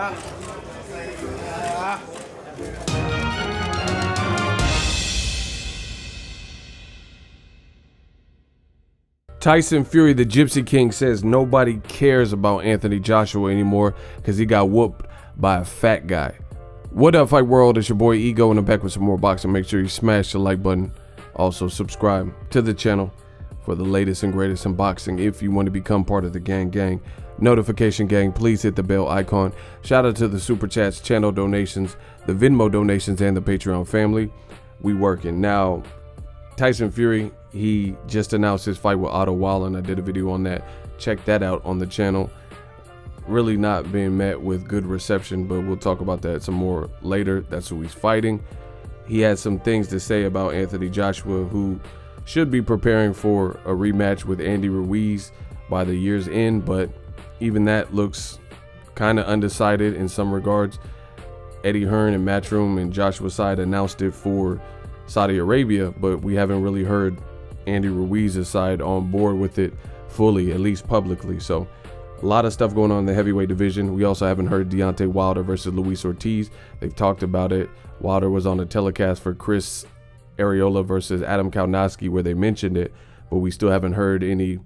Tyson Fury, the Gypsy King, says nobody cares about Anthony Joshua anymore because he got whooped by a fat guy. What up, Fight World? It's your boy Ego, and I'm back with some more boxing. Make sure you smash the like button. Also, subscribe to the channel for the latest and greatest in boxing. If you want to become part of the gang, notification gang, please hit the bell icon. Shout out to the super chats, channel donations, the Venmo donations, and the Patreon family. We working. Now, Tyson Fury, he just announced his fight with Otto Wilder, and I did a video on that. Check that out on the channel. Really not being met with good reception, but we'll talk about that some more later. That's who he's fighting. He had some things to say about Anthony Joshua, who should be preparing for a rematch with Andy Ruiz by the year's end, but even that looks kind of undecided in some regards. Eddie Hearn and Matchroom and Joshua's side announced it for Saudi Arabia, but we haven't really heard Andy Ruiz's side on board with it fully, at least publicly. So a lot of stuff going on in the heavyweight division. We also haven't heard Deontay Wilder versus Luis Ortiz. They've talked about it. Wilder was on a telecast for Chris Arreola versus Adam Kalinowski where they mentioned it, but we still haven't heard any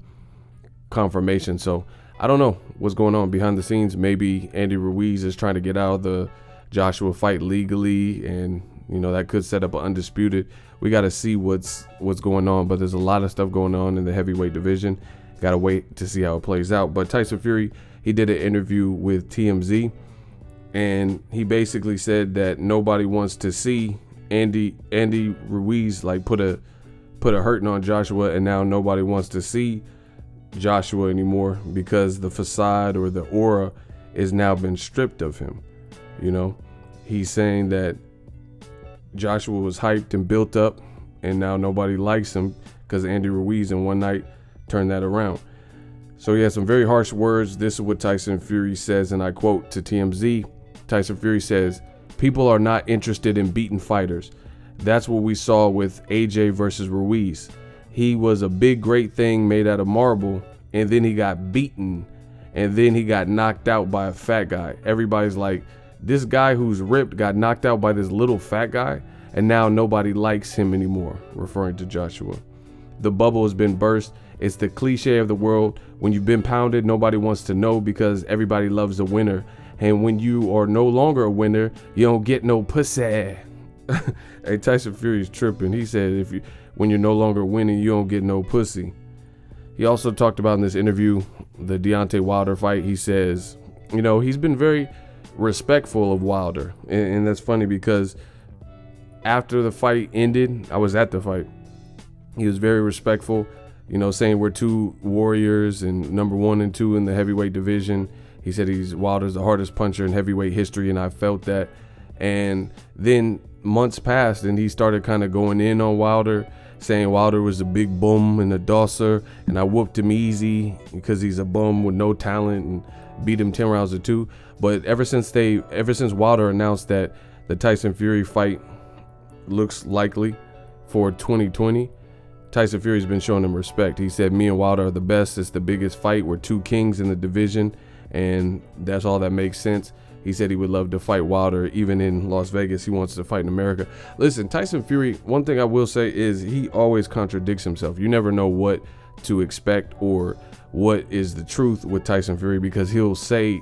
confirmation. So I don't know what's going on behind the scenes. Maybe Andy Ruiz is trying to get out of the Joshua fight legally, and you know that could set up an undisputed. We got to see what's going on, but there's a lot of stuff going on in the heavyweight division. Got to wait to see how it plays out. But Tyson Fury, he did an interview with TMZ, and he basically said that nobody wants to see Andy Ruiz like put a hurting on Joshua, and now nobody wants to see Joshua anymore because the facade or the aura is now been stripped of him. You know, he's saying that Joshua was hyped and built up, and now nobody likes him because Andy Ruiz in one night turned that around. So he had some very harsh words. This is what Tyson Fury says, and I quote to TMZ. Tyson Fury says, "People are not interested in beating fighters. That's what we saw with AJ versus Ruiz. He was a big, great thing made out of marble, and then he got beaten, and then he got knocked out by a fat guy. Everybody's like, this guy who's ripped got knocked out by this little fat guy, and now nobody likes him anymore," referring to Joshua. "The bubble has been burst. It's the cliche of the world. When you've been pounded, nobody wants to know because everybody loves a winner. And when you are no longer a winner, you don't get no pussy." Hey, Tyson Fury's tripping. He said when you're no longer winning, you don't get no pussy. He also talked about in this interview the Deontay Wilder fight. He says, you know, he's been very respectful of Wilder. And that's funny because after the fight ended, I was at the fight. He was very respectful, you know, saying we're two warriors and number 1 and 2 in the heavyweight division. He said Wilder's the hardest puncher in heavyweight history, and I felt that. And then months passed, and he started kind of going in on Wilder, saying Wilder was a big bum and a dosser, and I whooped him easy because he's a bum with no talent and beat him 10 rounds to 2. But ever since Wilder announced that the Tyson Fury fight looks likely for 2020, Tyson Fury's been showing him respect. He said, "Me and Wilder are the best. It's the biggest fight. We're two kings in the division, and that's all that makes sense." He said he would love to fight Wilder even in Las Vegas. He wants to fight in America. Listen, Tyson Fury, one thing I will say is he always contradicts himself. You never know what to expect or what is the truth with Tyson Fury, because he'll say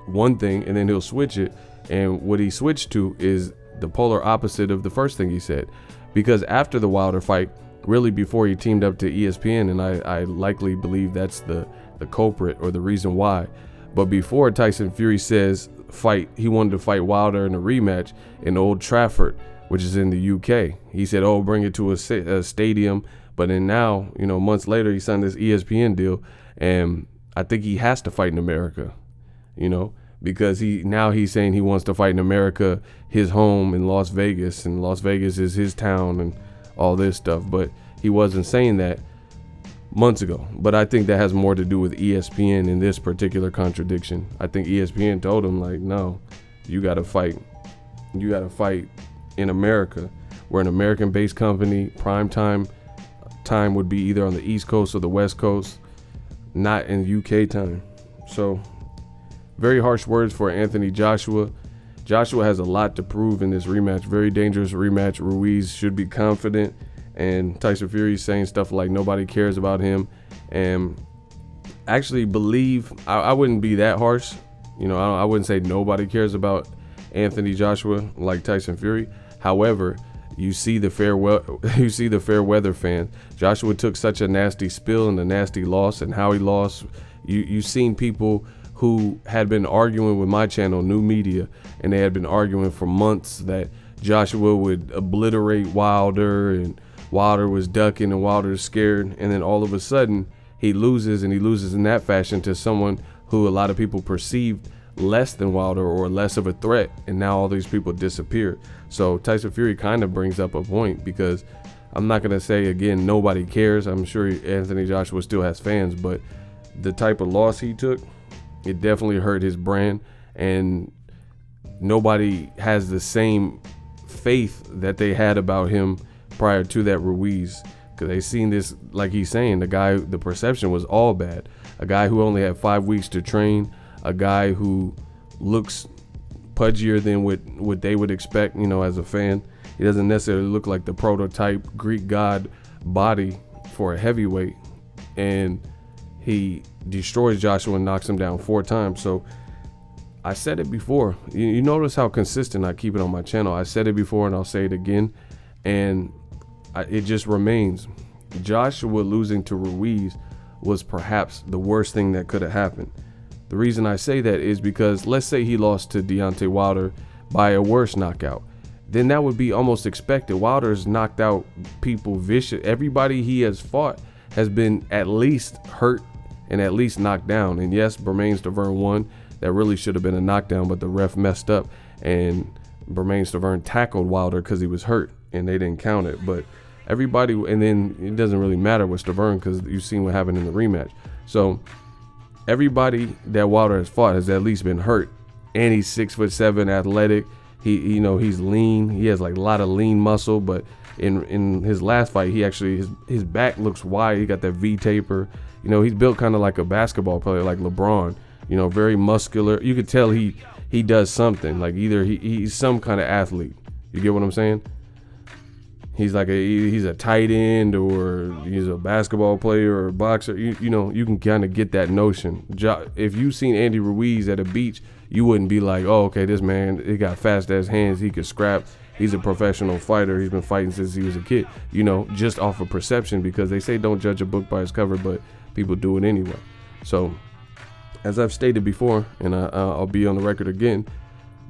one thing and then he'll switch it, and what he switched to is the polar opposite of the first thing he said. Because after the Wilder fight, really before he teamed up to ESPN, and I likely believe that's the culprit or the reason why, but before Tyson Fury says he wanted to fight Wilder in a rematch in Old Trafford, which is in the UK. He said, "Oh, bring it to a stadium." But then now, you know, months later, he signed this ESPN deal, and I think he has to fight in America, you know, because he's saying he wants to fight in America, his home in Las Vegas, and Las Vegas is his town and all this stuff. But he wasn't saying that months ago. But I think that has more to do with ESPN in this particular contradiction. I think ESPN told him, like, no, you got to fight. You got to fight in America. We're an American-based company. Prime time would be either on the East Coast or the West Coast, not in UK time. So Very harsh words for Anthony Joshua. Joshua has a lot to prove in this rematch. Very dangerous rematch. Ruiz should be confident. And Tyson Fury saying stuff like nobody cares about him. And actually believe, I wouldn't be that harsh. I wouldn't say nobody cares about Anthony Joshua like Tyson Fury. However, you see the fair weather fan. Joshua took such a nasty spill and a nasty loss, and how he lost. You've seen people who had been arguing with my channel, New Media, and they had been arguing for months that Joshua would obliterate Wilder, and Wilder was ducking and Wilder was scared, and then all of a sudden he loses, and he loses in that fashion to someone who a lot of people perceived less than Wilder or less of a threat, and now all these people disappear. So Tyson Fury kind of brings up a point, because I'm not going to say, again, nobody cares. I'm sure Anthony Joshua still has fans, but the type of loss he took, it definitely hurt his brand, and nobody has the same faith that they had about him prior to that Ruiz, because they seen this, like he's saying, the perception was all bad. A guy who only had 5 weeks to train, a guy who looks pudgier than what they would expect, as a fan. He doesn't necessarily look like the prototype Greek god body for a heavyweight, and he destroys Joshua and knocks him down 4 times. So I said it before. You notice how consistent I keep it on my channel. I said it before and I'll say it again, and it just remains. Joshua losing to Ruiz was perhaps the worst thing that could have happened. The reason I say that is because let's say he lost to Deontay Wilder by a worse knockout. Then that would be almost expected. Wilder's knocked out people vicious. Everybody he has fought has been at least hurt and at least knocked down. And yes, Bermane-Stiverne won. That really should have been a knockdown, but the ref messed up, and Bermane-Stiverne tackled Wilder because he was hurt, and they didn't count it. But everybody, and then it doesn't really matter with Stiverne because you've seen what happened in the rematch. So everybody that Wilder has fought has at least been hurt, and he's 6'7", athletic. He's lean. He has like a lot of lean muscle, but in his last fight, he actually his back looks wide. He got that V taper. He's built kind of like a basketball player, like LeBron. Very muscular. You could tell he does something. Like either he's some kind of athlete. You get what I'm saying? He's like he's a tight end, or he's a basketball player or a boxer. You can kind of get that notion. If you've seen Andy Ruiz at a beach, you wouldn't be like, oh, okay, this man, he got fast ass hands. He could scrap. He's a professional fighter. He's been fighting since he was a kid. Just off of perception, because they say don't judge a book by its cover, but people do it anyway. So, as I've stated before, and I'll be on the record again,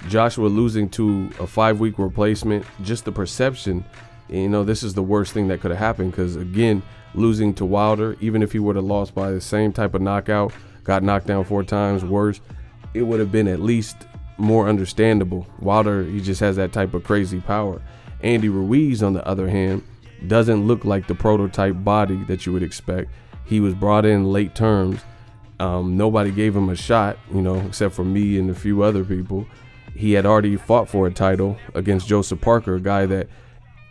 Joshua losing to a 5-week replacement, just the perception. This is the worst thing that could have happened, because again, losing to Wilder, even if he would have lost by the same type of knockout, got knocked down 4 times, worse, it would have been at least more understandable. Wilder, he just has that type of crazy power. Andy Ruiz, on the other hand, doesn't look like the prototype body that you would expect. He was brought in late terms. Nobody gave him a shot, except for me and a few other people. He had already fought for a title against Joseph Parker, a guy that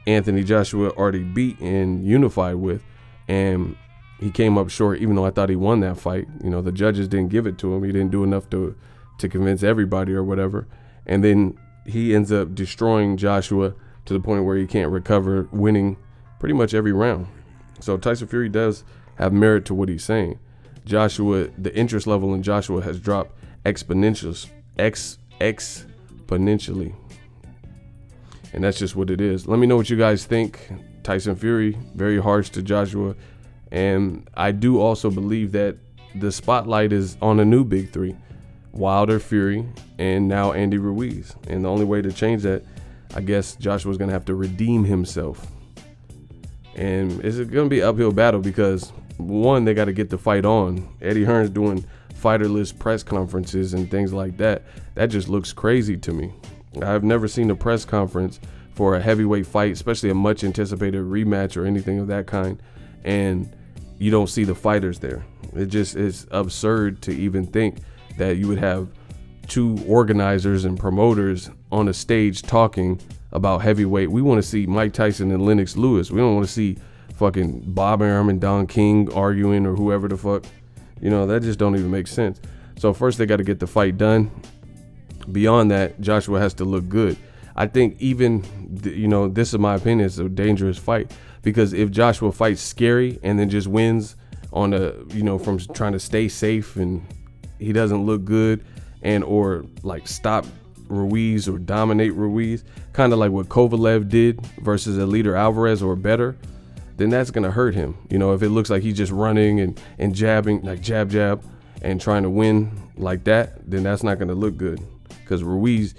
Anthony Joshua already beat and unified with, and he came up short, even though I thought he won that fight. The judges didn't give it to him. He didn't do enough to convince everybody or whatever. And then he ends up destroying Joshua to the point where he can't recover, winning pretty much every round. So Tyson Fury does have merit to what he's saying. Joshua, the interest level in Joshua has dropped exponentially. And that's just what it is. Let me know what you guys think. Tyson Fury, very harsh to Joshua. And I do also believe that the spotlight is on a new big 3. Wilder, Fury, and now Andy Ruiz. And the only way to change that, I guess Joshua's going to have to redeem himself. And it's going to be an uphill battle because, one, they got to get the fight on. Eddie Hearn's doing fighterless press conferences and things like that. That just looks crazy to me. I've never seen a press conference for a heavyweight fight, especially a much anticipated rematch or anything of that kind, and you don't see the fighters there. It just is absurd to even think that you would have 2 organizers and promoters on a stage talking about heavyweight. We want to see Mike Tyson and Lennox Lewis. We don't want to see fucking Bob Arum and Don King arguing or whoever the fuck. That just don't even make sense. So first they got to get the fight done. Beyond that, Joshua has to look good. I think even, this is my opinion, it's a dangerous fight, because if Joshua fights scary and then just wins on from trying to stay safe and he doesn't look good and or like stop Ruiz or dominate Ruiz, kind of like what Kovalev did versus Eliter Alvarez or better, then that's going to hurt him. If it looks like he's just running and jabbing, like jab, and trying to win like that, then that's not going to look good, because Ruiz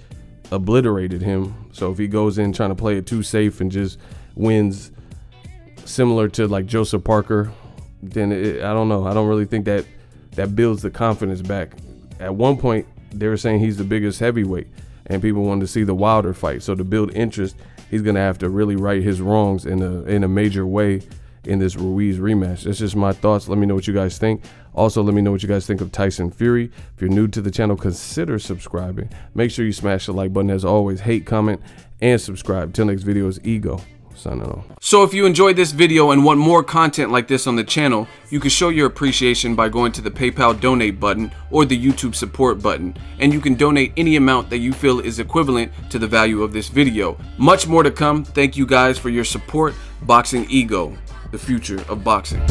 obliterated him. So if he goes in trying to play it too safe and just wins similar to like Joseph Parker, then I don't know. I don't really think that builds the confidence back. At one point, they were saying he's the biggest heavyweight, and people wanted to see the Wilder fight. So to build interest, he's going to have to really right his wrongs in a major way in this Ruiz rematch. That's just my thoughts. Let me know what you guys think. Also, let me know what you guys think of Tyson Fury. If you're new to the channel, consider subscribing. Make sure you smash the like button. As always, hate, comment, and subscribe. Till next video is Ego signing off. So if you enjoyed this video and want more content like this on the channel, you can show your appreciation by going to the PayPal donate button or the YouTube support button, and you can donate any amount that you feel is equivalent to the value of this video. Much more to come. Thank you guys for your support. Boxingego, the future of boxing.